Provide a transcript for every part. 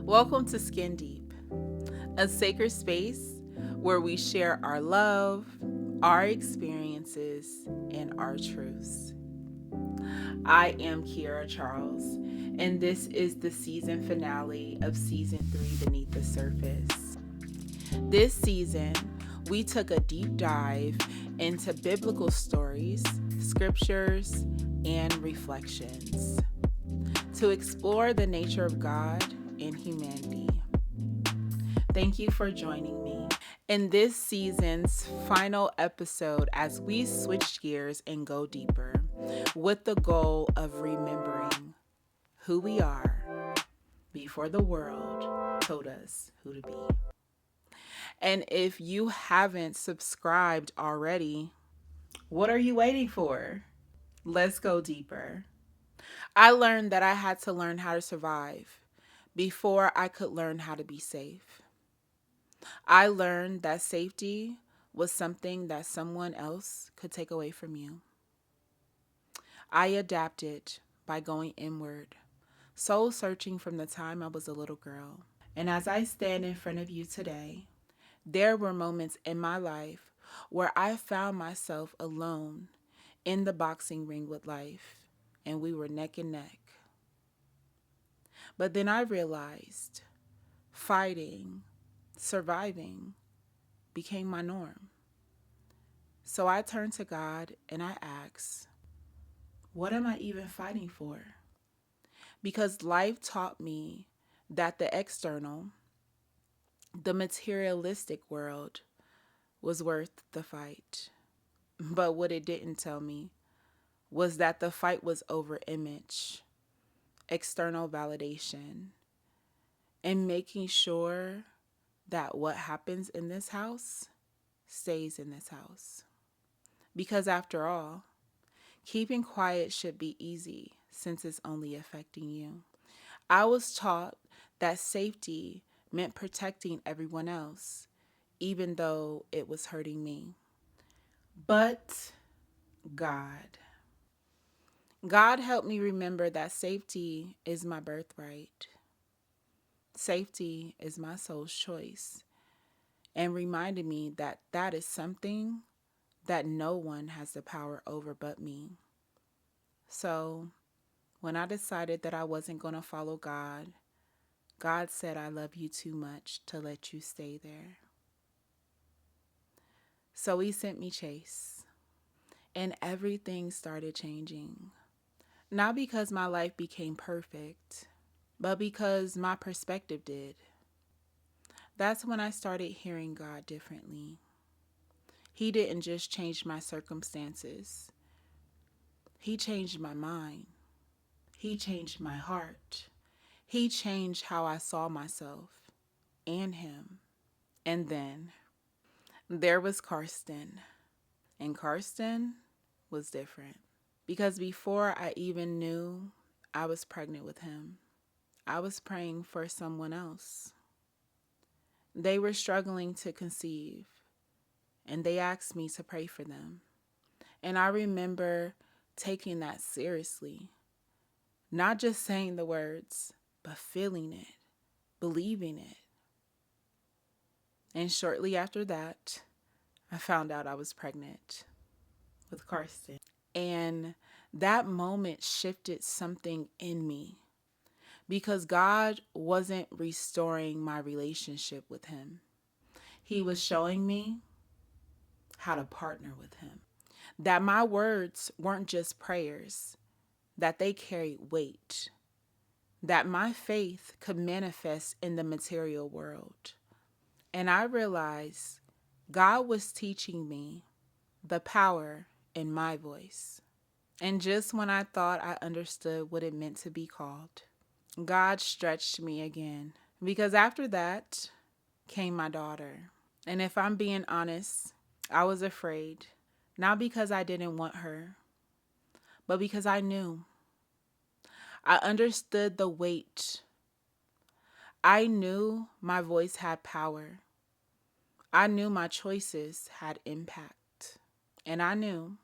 Welcome to Skin Deep, a sacred space where we share our love, our experiences, and our truths. I am Kiara Charles, and this is the season finale of season 3, Beneath the Surface. This season, we took a deep dive into biblical stories, scriptures, and reflections to explore the nature of God and humanity. Thank you for joining me in this season's final episode as we switch gears and go deeper with the goal of remembering who we are before the world told us who to be. And if you haven't subscribed already, what are you waiting for? Let's go deeper. I learned that I had to learn how to survive before I could learn how to be safe. I learned that safety was something that someone else could take away from you. I adapted by going inward, soul searching from the time I was a little girl. And as I stand in front of you today, there were moments in my life where I found myself alone in the boxing ring with life, and we were neck and neck. But then I realized fighting, surviving became my norm. So I turned to God and I asked, what am I even fighting for? Because life taught me that the external, the materialistic world was worth the fight. But what it didn't tell me was that the fight was over image, external validation, and making sure that what happens in this house stays in this house. Because after all, keeping quiet should be easy since it's only affecting you. I was taught that safety meant protecting everyone else, even though it was hurting me. But God. God helped me remember that safety is my birthright. Safety is my soul's choice, and reminded me that that is something that no one has the power over but me. So when I decided that I wasn't going to follow God, God said, I love you too much to let you stay there. So he sent me Chase, and everything started changing. Not because my life became perfect, but because my perspective did. That's when I started hearing God differently. He didn't just change my circumstances. He changed my mind. He changed my heart. He changed how I saw myself and him. And then there was Karsten. And Karsten was different. Because before I even knew I was pregnant with him, I was praying for someone else. They were struggling to conceive, and they asked me to pray for them. And I remember taking that seriously. Not just saying the words, but feeling it, believing it. And shortly after that, I found out I was pregnant with Karsten. And that moment shifted something in me because God wasn't restoring my relationship with him. He was showing me how to partner with him. That my words weren't just prayers, that they carried weight. That my faith could manifest in the material world. And I realized God was teaching me the power in my voice. And just when I thought I understood what it meant to be called, God stretched me again. Because after that came my daughter. And if I'm being honest, I was afraid. Not because I didn't want her, but because I knew. I understood the weight. I knew my voice had power. I knew my choices had impact. And I knew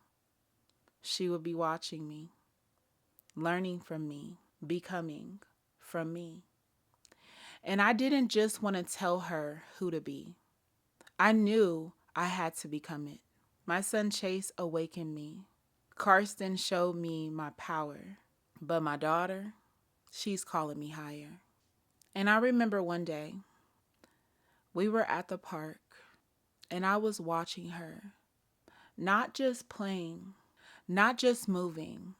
she would be watching me, learning from me, becoming from me. And I didn't just want to tell her who to be. I knew I had to become it. My son Chase awakened me. Karsten showed me my power. But my daughter, she's calling me higher. And I remember one day, we were at the park and I was watching her, not just playing, not just moving,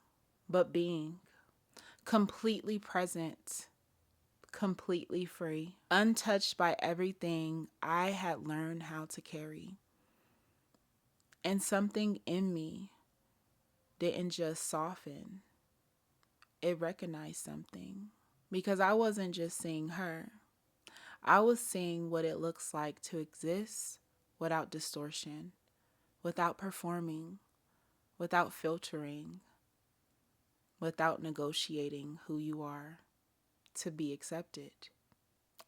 but being completely present, completely free, untouched by everything I had learned how to carry. And something in me didn't just soften, it recognized something. Because I wasn't just seeing her, I was seeing what it looks like to exist without distortion, without performing, without filtering, without negotiating who you are to be accepted.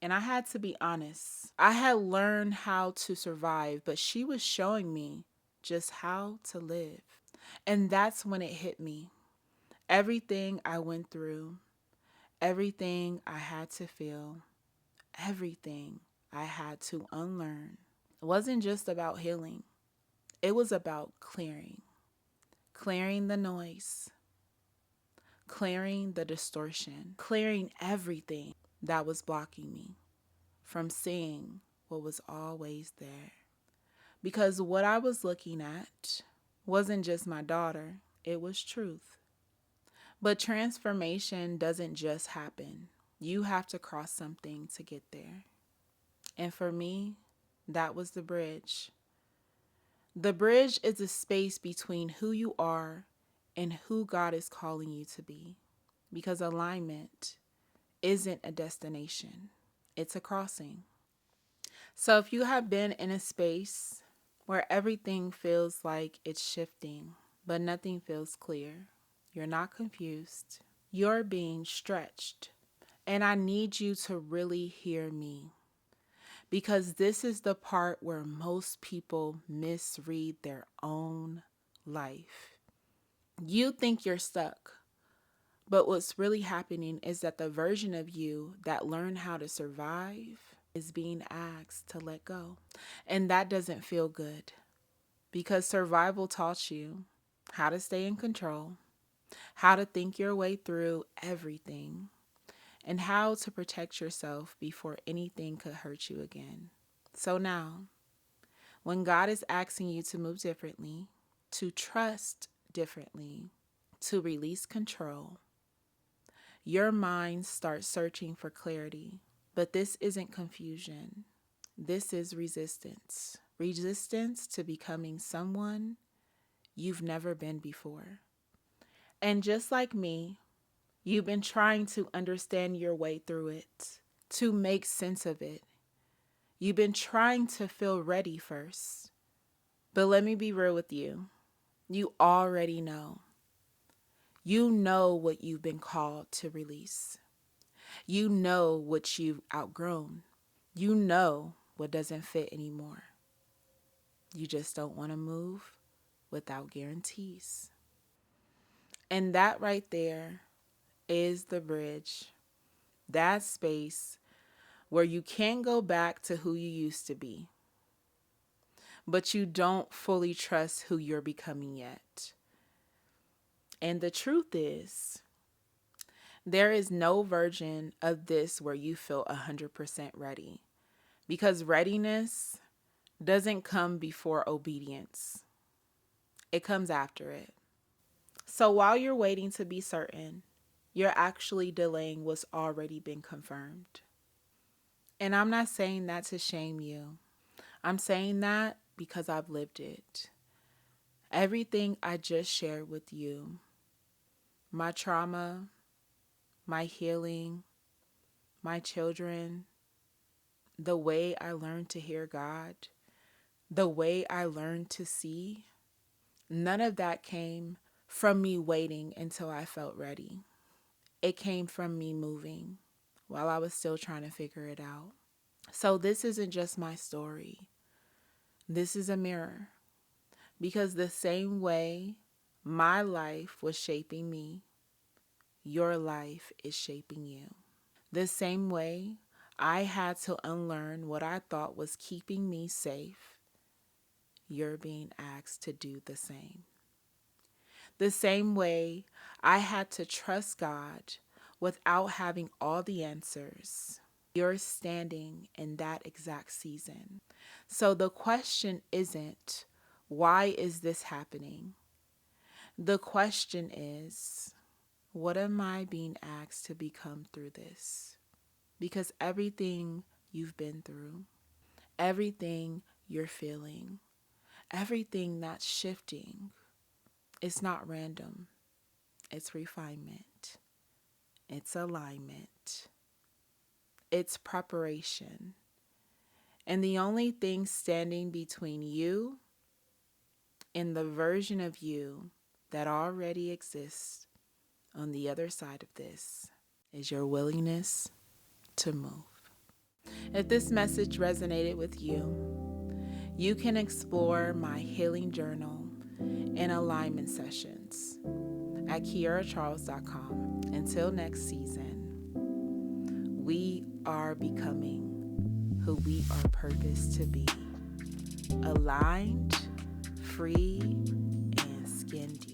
And I had to be honest. I had learned how to survive, but she was showing me just how to live. And that's when it hit me. Everything I went through, everything I had to feel, everything I had to unlearn, it wasn't just about healing. It was about clearing the noise, clearing the distortion, clearing everything that was blocking me from seeing what was always there. Because what I was looking at wasn't just my daughter, it was truth. But transformation doesn't just happen. You have to cross something to get there. And for me, that was the bridge. The bridge is a space between who you are and who God is calling you to be. Because alignment isn't a destination, it's a crossing. So if you have been in a space where everything feels like it's shifting, but nothing feels clear, you're not confused, you're being stretched. And I need you to really hear me, because this is the part where most people misread their own life. You think you're stuck, but what's really happening is that the version of you that learned how to survive is being asked to let go. And that doesn't feel good, because survival taught you how to stay in control, how to think your way through everything, and how to protect yourself before anything could hurt you again. So now, when God is asking you to move differently, to trust differently, to release control, your mind starts searching for clarity. But this isn't confusion. This is resistance. Resistance to becoming someone you've never been before. And just like me, you've been trying to understand your way through it, to make sense of it. You've been trying to feel ready first. But let me be real with you. You already know. You know what you've been called to release. You know what you've outgrown. You know what doesn't fit anymore. You just don't want to move without guarantees. And that right there is the bridge. That space where you can't go back to who you used to be, but you don't fully trust who you're becoming yet. And the truth is, there is no version of this where you feel 100% ready, because readiness doesn't come before obedience. It comes after it. So while you're waiting to be certain, you're actually delaying what's already been confirmed. And I'm not saying that to shame you. I'm saying that because I've lived it. Everything I just shared with you, my trauma, my healing, my children, the way I learned to hear God, the way I learned to see, none of that came from me waiting until I felt ready. It came from me moving while I was still trying to figure it out. So this isn't just my story. This is a mirror, because the same way my life was shaping me, your life is shaping you. The same way I had to unlearn what I thought was keeping me safe. You're being asked to do the same. The same way I had to trust God without having all the answers. You're standing in that exact season. So the question isn't, why is this happening? The question is, what am I being asked to become through this? Because everything you've been through, everything you're feeling, everything that's shifting, it's not random. It's refinement. It's alignment. It's preparation. And the only thing standing between you and the version of you that already exists on the other side of this is your willingness to move. If this message resonated with you, you can explore my healing journal and alignment sessions at kiaracharles.com. Until next season, we are becoming who we are purposed to be, aligned, free, and skin deep.